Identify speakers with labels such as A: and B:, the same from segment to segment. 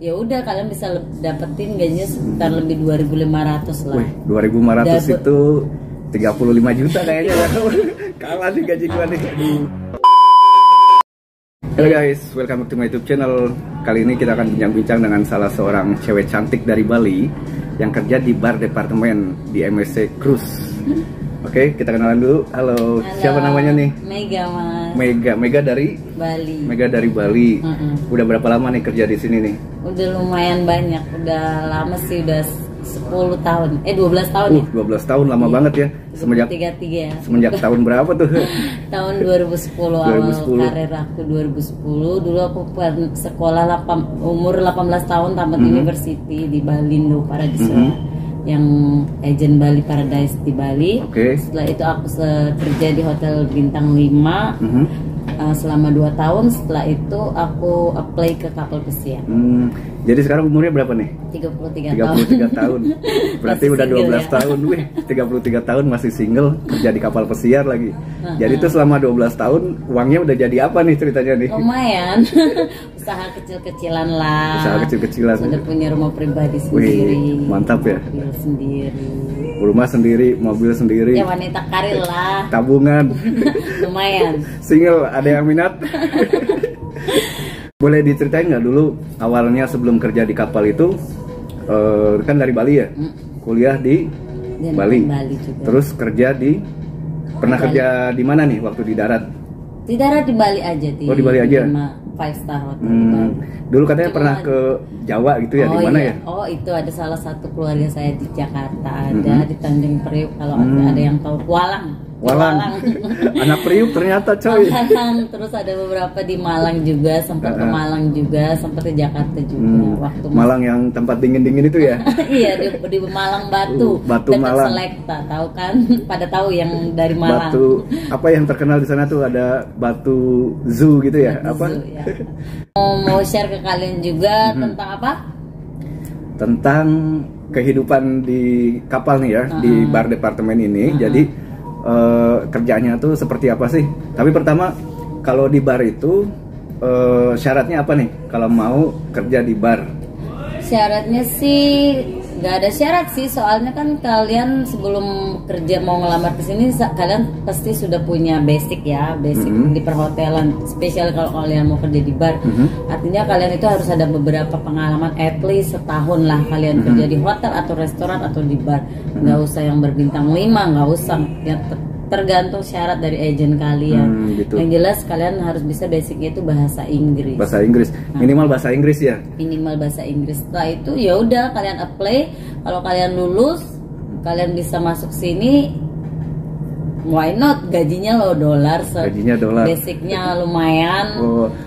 A: ya udah kalian bisa dapetin gajinya sekitar lebih 2.500 lah.
B: Wih, 2.500 itu 35 juta kayaknya ya. Kalah nih gaji gua nih. Halo guys, welcome back to my YouTube channel. Kali ini kita akan bincang-bincang dengan salah seorang cewek cantik dari Bali yang kerja di bar departemen di MSC Cruise. Oke, kita kenalan dulu. Halo, siapa namanya nih?
A: Mega, Mas.
B: Mega dari
A: Bali.
B: Mega dari Bali. Udah berapa lama nih kerja di sini nih?
A: Udah lumayan banyak, udah lama sih, udah 10 tahun. 12 tahun ya?
B: 12 tahun lama banget ya. Semenjak
A: 33 ya.
B: Semenjak tahun berapa tuh?
A: Tahun 2010, awal karir aku 2010. Dulu aku sekolah umur 18 tahun tamat university di Balindo Paradise. Yang agent Bali Paradise di Bali. Setelah itu aku kerja di hotel bintang 5 selama 2 tahun. Setelah itu aku apply ke kapal pesiar.
B: Jadi sekarang umurnya berapa nih?
A: 33
B: tahun. Berarti udah 12 ya? Tahun. Wih, 33 tahun masih single, kerja di kapal pesiar lagi. Jadi itu selama 12 tahun uangnya udah jadi apa nih ceritanya nih?
A: Lumayan. Usaha kecil-kecilan lah.
B: Usaha kecil-kecilan.
A: Sudah punya rumah pribadi sendiri.
B: Wih, mantap ya.
A: Mobil sendiri.
B: Rumah sendiri, mobil sendiri.
A: Ya wanita karir lah.
B: Tabungan.
A: Lumayan.
B: Single, ada yang minat? Boleh diceritain nggak dulu awalnya sebelum kerja di kapal itu, kan dari Bali ya, kuliah di Bali
A: juga.
B: Terus kerja pernah kerja di mana nih waktu di darat?
A: Di darat di Bali aja.
B: Di Bali aja.
A: 5 star hotel di Bali.
B: Dulu katanya pernah ke Jawa gitu ya, di mana ya?
A: Oh, itu ada salah satu keluarga saya di Jakarta, ada di Tanjung Priuk, kalau ada yang tahu. Walang.
B: Anak Priuk ternyata coy.
A: Terus ada beberapa di Malang juga, sempat ke Malang juga, sempat ke Jakarta juga. Waktu
B: Malang yang tempat dingin-dingin itu ya?
A: Iya, di Malang Batu.
B: Batu Malang.
A: Selekta, tahu kan? Pada tahu yang dari Malang.
B: Batu apa yang terkenal di sana tuh, ada Batu Zoo gitu ya?
A: Batu
B: apa?
A: Zoo, ya. Mau share ke kalian juga tentang apa?
B: Tentang kehidupan di kapal nih ya, di bar departemen ini. Jadi kerjanya tuh seperti apa sih? Tapi pertama, kalau di bar itu syaratnya apa nih kalau mau kerja di bar? Syaratnya sih nggak ada syarat sih, soalnya kan kalian sebelum kerja mau ngelamar ke sini kalian pasti sudah punya basic ya, di perhotelan, spesial kalau kalian mau kerja di bar. Artinya kalian itu harus ada beberapa pengalaman, at least setahun lah kalian kerja di hotel atau restoran atau di bar. Nggak usah yang berbintang 5, nggak usah yang tergantung syarat dari agen kalian. Gitu. Yang jelas kalian harus bisa basicnya itu bahasa Inggris. Bahasa Inggris, minimal bahasa Inggris ya. Minimal bahasa Inggris. Setelah itu ya udah kalian apply. Kalau kalian lulus, kalian bisa masuk sini. Why not? Gajinya loh dolar. Gajinya dolar. Basicnya lumayan.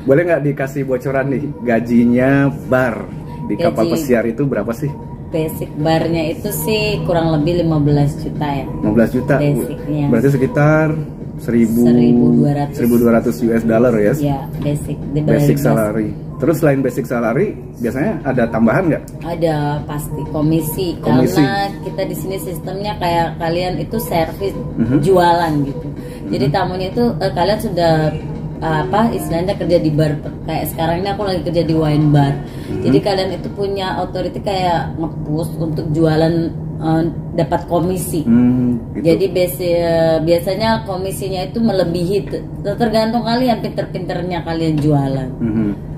B: Boleh nggak dikasih bocoran nih gajinya bar di kapal pesiar itu berapa sih? Basic barnya itu sih kurang lebih 15 juta ya. 15 juta. Basicnya. Berarti sekitar 1.200 US dollar ya? Ya, basic salary. Terus selain basic salary, biasanya ada tambahan nggak? Ada, pasti komisi. Karena kita di sini sistemnya kayak kalian itu servis jualan gitu. Jadi tamunya itu kalian sudah istilahnya kerja di bar, kayak sekarang ini aku lagi kerja di wine bar. Jadi kalian itu punya authority kayak nge-push untuk jualan, dapat komisi. Gitu. Jadi biasanya komisinya itu melebihi, tergantung kalian pinter-pinternya kalian jualan.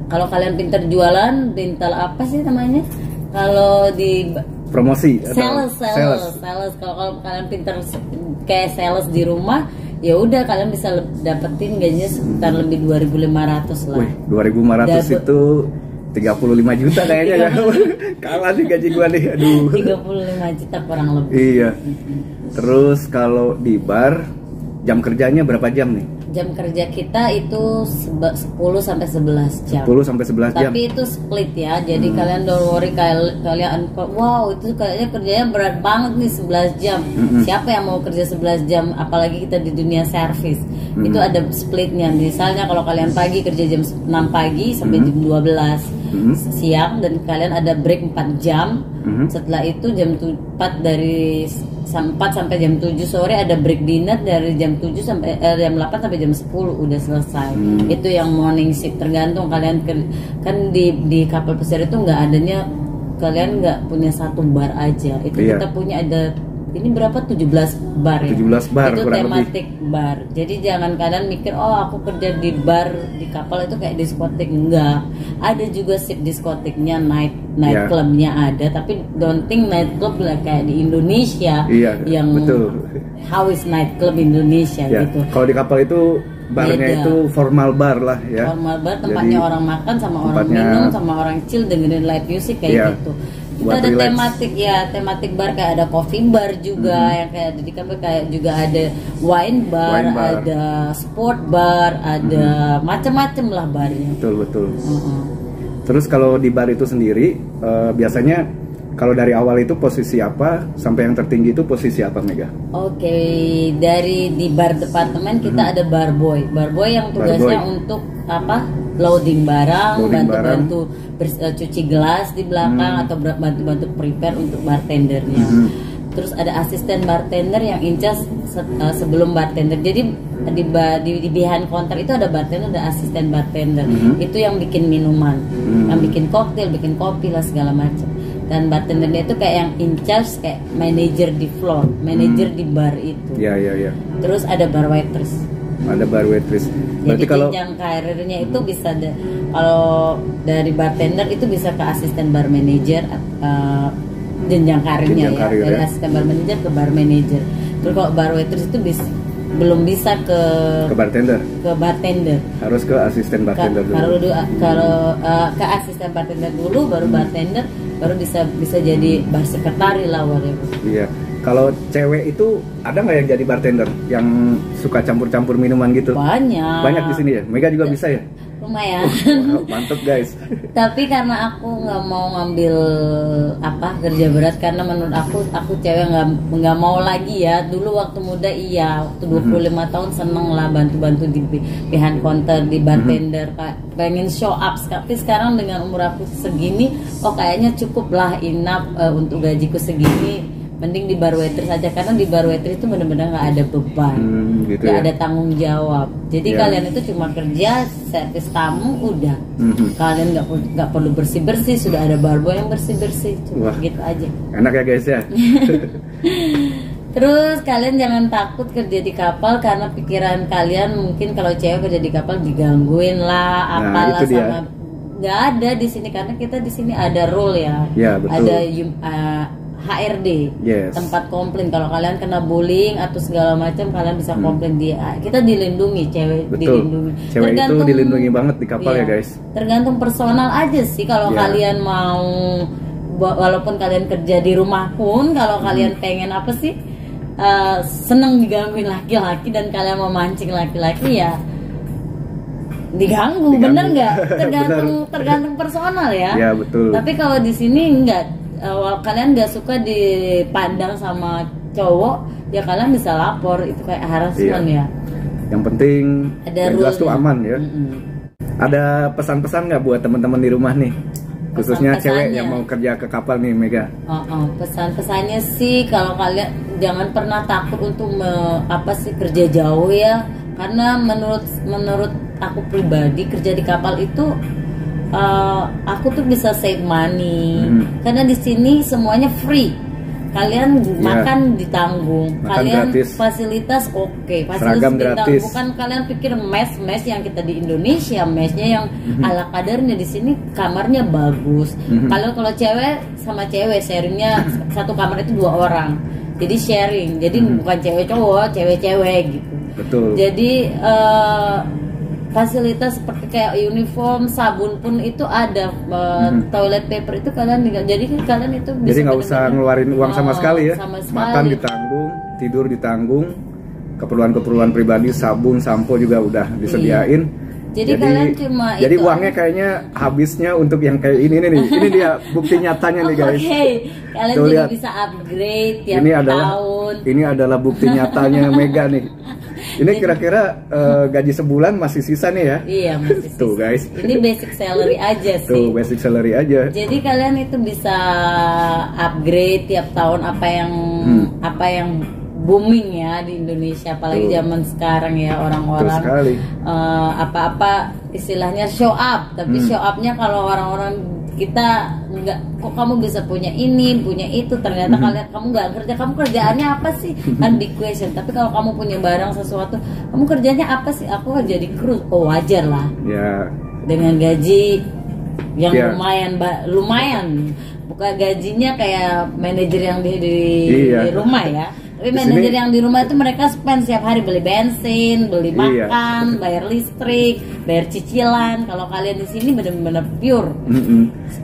B: Kalau kalian pinter jualan, pintar apa sih namanya? Kalau di promosi, sales. Kalau kalian pinter kayak sales di rumah, ya udah kalian bisa dapetin gajinya sekitar lebih 2.500 lah. Wih, 2.500 itu 35 juta kayaknya ya. Kalah nih gaji gua nih. Aduh. 35 juta kurang lebih. Iya. Terus kalau di bar, jam kerjanya berapa jam nih? Jam kerja kita itu 10 sampai 11 jam. 10 sampai 11 jam. Tapi itu split ya. Jadi kalian don't worry, kalian wow, itu kayaknya kerjanya berat banget nih 11 jam. Siapa yang mau kerja 11 jam, apalagi kita di dunia servis. Itu ada splitnya. Misalnya kalau kalian pagi kerja jam 6 pagi sampai jam 12 siang, dan kalian ada break 4 jam. Setelah itu jam 4 dari
A: 4 sampai jam 7 sore, ada break dinner dari jam 7 sampai jam 8 sampai jam 10 udah selesai. Itu yang morning shift, tergantung kalian kan di kapal pesiar itu nggak adanya kalian nggak punya satu bar aja. Itu kita punya ada ini berapa 17 bar ya.
B: 17 bar
A: itu tematik bar. Jadi jangan kalian mikir oh aku kerja di bar di kapal itu kayak diskotik, enggak. Ada juga sip diskotiknya, night clubnya ada, tapi don't think night club lah kayak di Indonesia yang
B: betul.
A: How is night club Indonesia gitu.
B: Kalau di kapal itu barnya itu formal bar lah ya.
A: Formal bar, tempatnya orang makan sama orang minum sama orang chill dengerin live music kayak gitu. Itu ada relax. tematik bar, kayak ada coffee bar juga yang kayak jadi kayak juga ada wine bar, ada sport bar, ada macam-macam lah barnya.
B: Betul. Terus kalau di bar itu sendiri biasanya kalau dari awal itu posisi apa sampai yang tertinggi itu posisi apa, Mega?
A: Oke, dari di bar departemen kita ada bar boy yang tugasnya untuk apa? Loading barang, bantu-bantu cuci gelas di belakang atau bantu-bantu prepare untuk bartendernya. Terus ada asisten bartender yang incas sebelum bartender. Jadi di behind counter itu ada bartender, ada asisten bartender. Itu yang bikin minuman, yang bikin koktail, bikin kopi lah segala macam. Dan bartendernya itu kayak yang incas kayak manager di floor, manager di bar itu.
B: Iya.
A: Terus ada bar waitress.
B: Ada bar waitress.
A: Berarti kalau jenjang karirnya itu bisa kalau dari bartender itu bisa ke asisten bar manager, jenjang karirnya dari asisten bar manager ke bar manager. Terus kalau bar waitress itu belum bisa ke bartender.
B: Harus ke asisten bartender dulu.
A: Kalau ke asisten bartender dulu baru bartender, baru bisa jadi bar sekretari lah whatever.
B: Iya. Kalau cewek itu ada nggak yang jadi bartender yang suka campur-campur minuman gitu?
A: Banyak
B: di sini ya. Mega juga bisa ya?
A: Lumayan.
B: Mantep guys.
A: Tapi karena aku nggak mau ngambil kerja berat, karena menurut aku cewek nggak mau lagi ya. Dulu waktu muda waktu 25 tahun seneng lah bantu-bantu di behind counter, di bartender, pengen show up. Tapi sekarang dengan umur aku segini, kayaknya cukup lah enough untuk gajiku segini. Mending di bar waitress aja, karena di bar waitress itu benar-benar nggak ada beban, nggak ada tanggung jawab. Jadi kalian itu cuma kerja, servis tamu, udah. Kalian nggak perlu bersih-bersih, sudah ada barboy yang bersih-bersih, cuma gitu aja.
B: Enak ya guys ya.
A: Terus kalian jangan takut kerja di kapal, karena pikiran kalian mungkin kalau cewek kerja di kapal digangguin lah, apalah sama. Nggak ada di sini, karena kita di sini ada role ya.
B: Betul.
A: Ada HRD, tempat komplain. Kalau kalian kena bullying atau segala macam, kalian bisa komplain kita dilindungi, cewek dilindungi.
B: Cewek itu dilindungi banget di kapal ya guys.
A: Tergantung personal aja sih. Kalau kalian mau, walaupun kalian kerja di rumah pun, kalau kalian pengen seneng digangguin laki-laki dan kalian mau mancing laki-laki ya diganggu. Bener nggak? Tergantung personal ya.
B: Iya betul.
A: Tapi kalau di sini enggak. Kalian nggak suka dipandang sama cowok, ya kalian bisa lapor, itu kayak harassment ya.
B: Yang penting yang jelas tuh aman ya. Ada pesan-pesan nggak buat teman-teman di rumah nih, khususnya cewek yang mau kerja ke kapal nih, Mega?
A: Pesan-pesannya sih, kalau kalian jangan pernah takut untuk kerja jauh ya, karena menurut aku pribadi kerja di kapal itu aku tuh bisa save money, karena di sini semuanya free. Kalian makan ditanggung, kalian gratis. Fasilitas fasilitas ditanggung. Bukan kalian pikir mes yang kita di Indonesia, mesnya yang ala kadarnya. Di sini kamarnya bagus. Kalau cewek sama cewek sharingnya satu kamar itu 2 orang, jadi sharing. Jadi bukan cewek cowok, cewek gitu.
B: Betul.
A: Jadi fasilitas seperti kayak uniform, sabun pun itu ada, toilet paper itu kalian jadi kalian itu bisa.
B: Jadi nggak usah ngeluarin uang sama sekali ya. Makan ditanggung, tidur ditanggung, keperluan pribadi, sabun, sampo juga udah disediain.
A: Jadi kalian cuma
B: jadi uangnya kayaknya habisnya untuk yang kayak ini nih. Ini dia bukti nyatanya nih guys.
A: Kalian juga bisa upgrade tiap tahun.
B: Ini adalah bukti nyatanya Mega nih. Ini kira-kira gaji sebulan masih sisa nih ya?
A: Iya, masih sisa.
B: Tuh guys.
A: Ini basic salary aja sih.
B: Tuh, basic salary aja.
A: Jadi kalian itu bisa upgrade tiap tahun apa yang booming ya di Indonesia, apalagi zaman sekarang ya, orang-orang apa-apa istilahnya show up, tapi show upnya kalau orang-orang kita nggak, kok kamu bisa punya ini, punya itu, ternyata kamu nggak kerja, kamu kerjaannya apa sih, kan big question. Tapi kalau kamu punya barang sesuatu, kamu kerjanya apa sih? Aku jadi kru, oh wajar lah.
B: Ya. Dengan
A: gaji yang lumayan, bukan gajinya kayak manajer yang di rumah ya. Tapi manajer yang di rumah itu mereka spend setiap hari, beli bensin, beli makan, bayar listrik, bayar cicilan. Kalau kalian di sini benar-benar pure.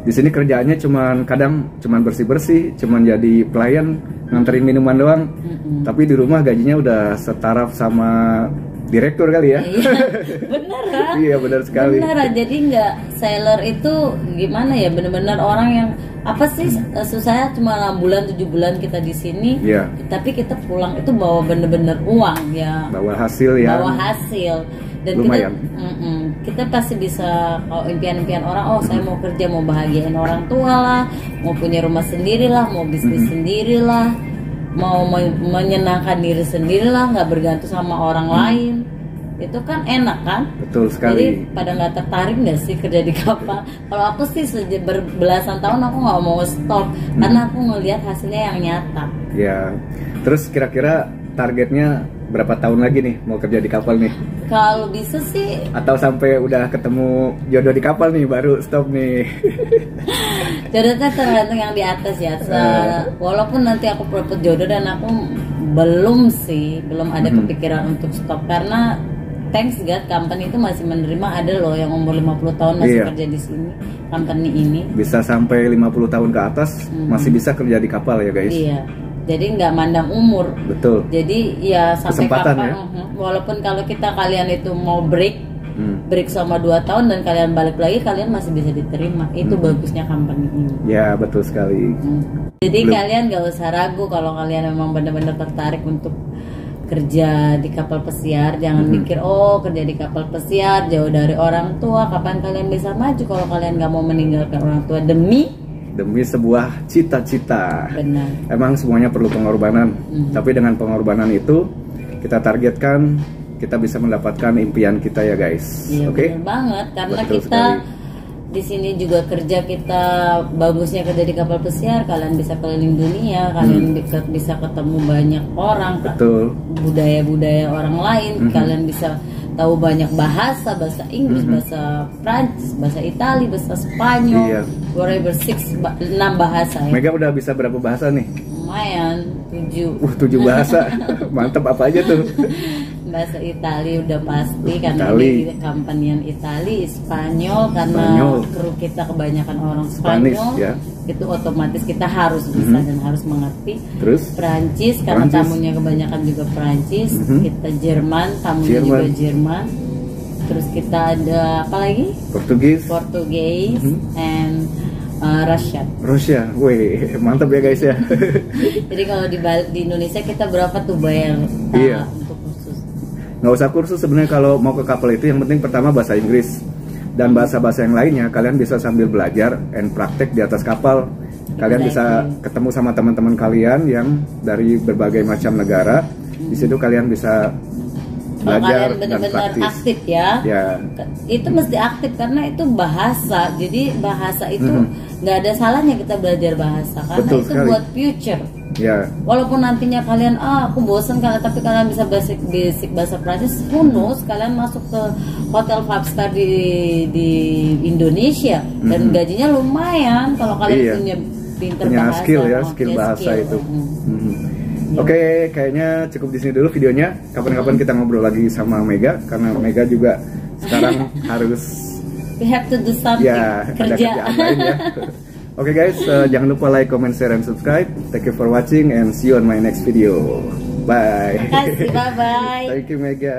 B: Di sini kerjaannya kadang bersih-bersih, cuman jadi pelayan, nganterin minuman doang. Tapi di rumah gajinya udah setara sama direktur kali ya.
A: Bener kan?
B: Iya, benar sekali.
A: Bener, jadi nggak seller itu gimana ya, bener-bener orang yang apa sih susahnya cuma 6 bulan 7 bulan kita di sini, tapi kita pulang itu bawa bener-bener uang ya, bawa hasil dan lumayan. Kita pasti bisa, kalau impian-impian orang, oh saya mau kerja, mau bahagiain orang tua lah, mau punya rumah sendiri lah, mau bisnis sendiri lah, mau menyenangkan diri sendiri lah, nggak bergantung sama orang lain. Itu kan enak kan?
B: Betul sekali.
A: Jadi pada nggak tertarik nggak sih kerja di kapal? Kalau aku sih sejak berbelasan tahun aku nggak mau stop, karena aku ngelihat hasilnya yang nyata. Ya,
B: terus kira-kira targetnya berapa tahun lagi nih mau kerja di kapal nih?
A: Kalau bisa sih.
B: Atau sampai udah ketemu jodoh di kapal nih baru stop nih?
A: Jodohnya tergantung yang di atas ya. Walaupun nanti aku dapat jodoh dan aku belum ada kepikiran untuk stop, karena thanks God company itu masih menerima, ada loh yang umur 50 tahun masih kerja di sini, company ini. Bisa sampai
B: 50 tahun ke atas masih bisa kerja di kapal ya guys.
A: Iya. Jadi nggak mandang umur.
B: Betul.
A: Jadi ya sampai
B: kapan
A: ya? Walaupun kalau kalian itu mau break sama 2 tahun dan kalian balik lagi, kalian masih bisa diterima. Itu bagusnya company ini.
B: Ya, betul sekali.
A: Jadi kalian gak usah ragu kalau kalian memang benar-benar tertarik untuk kerja di kapal pesiar. Jangan mikir, oh kerja di kapal pesiar jauh dari orang tua, kapan kalian bisa maju kalau kalian gak mau meninggalkan orang tua demi
B: sebuah cita-cita.
A: Benar.
B: Emang semuanya perlu pengorbanan, tapi dengan pengorbanan itu kita targetkan kita bisa mendapatkan impian kita ya guys.
A: Iya, benar banget, karena betul kita sekali. Di sini juga kerja, kita bagusnya kerja di kapal pesiar, kalian bisa keliling dunia, kalian bisa ketemu banyak orang, budaya-budaya orang lain, kalian bisa tahu banyak bahasa Inggris, bahasa Prancis, bahasa Itali, bahasa Spanyol, whatever, 6 bahasa ya.
B: Mega udah bisa berapa bahasa nih?
A: Lumayan, 7.
B: 7 bahasa. Mantap, apa aja tuh?
A: Bahasa Itali udah pasti, karena ini company Itali, Spanyol karena kru kita kebanyakan orang Spanyol, itu otomatis kita harus bisa dan harus mengerti. Terus Prancis karena tamunya kebanyakan juga Prancis, kita Jerman, tamunya juga Jerman. Terus kita ada apa lagi? Portugis, and Rusia, wih mantap ya guys ya. Jadi kalau di Indonesia kita berapa tuh bayar untuk kursus?
B: Nggak usah kursus sebenarnya kalau mau ke kapal itu, yang penting pertama bahasa Inggris dan bahasa-bahasa yang lainnya kalian bisa sambil belajar and praktek di atas kapal. Kalian bisa ketemu sama teman-teman kalian yang dari berbagai macam negara. Di situ kalian bisa belajar dan praktis.
A: Aktif ya. Itu mesti aktif karena itu bahasa. Jadi bahasa itu nggak ada salahnya kita belajar bahasa, karena betul itu sekali. Buat future. Walaupun nantinya kalian aku bosan tapi kalian bisa basic bahasa Prancis, who knows, kalian masuk ke hotel 5 star di Indonesia dan gajinya lumayan kalau kalian punya bahasa,
B: skill bahasa itu. Oke, kayaknya cukup di sini dulu videonya. Kapan-kapan kita ngobrol lagi sama Mega, karena Mega juga sekarang harus
A: we have to do something, kerja.
B: Ada kerjaan lain ya. Oke guys, jangan lupa like, comment, share, and subscribe. Thank you for watching and see you on my next video. Bye.
A: Terima kasih, bye-bye.
B: Thank you Mega.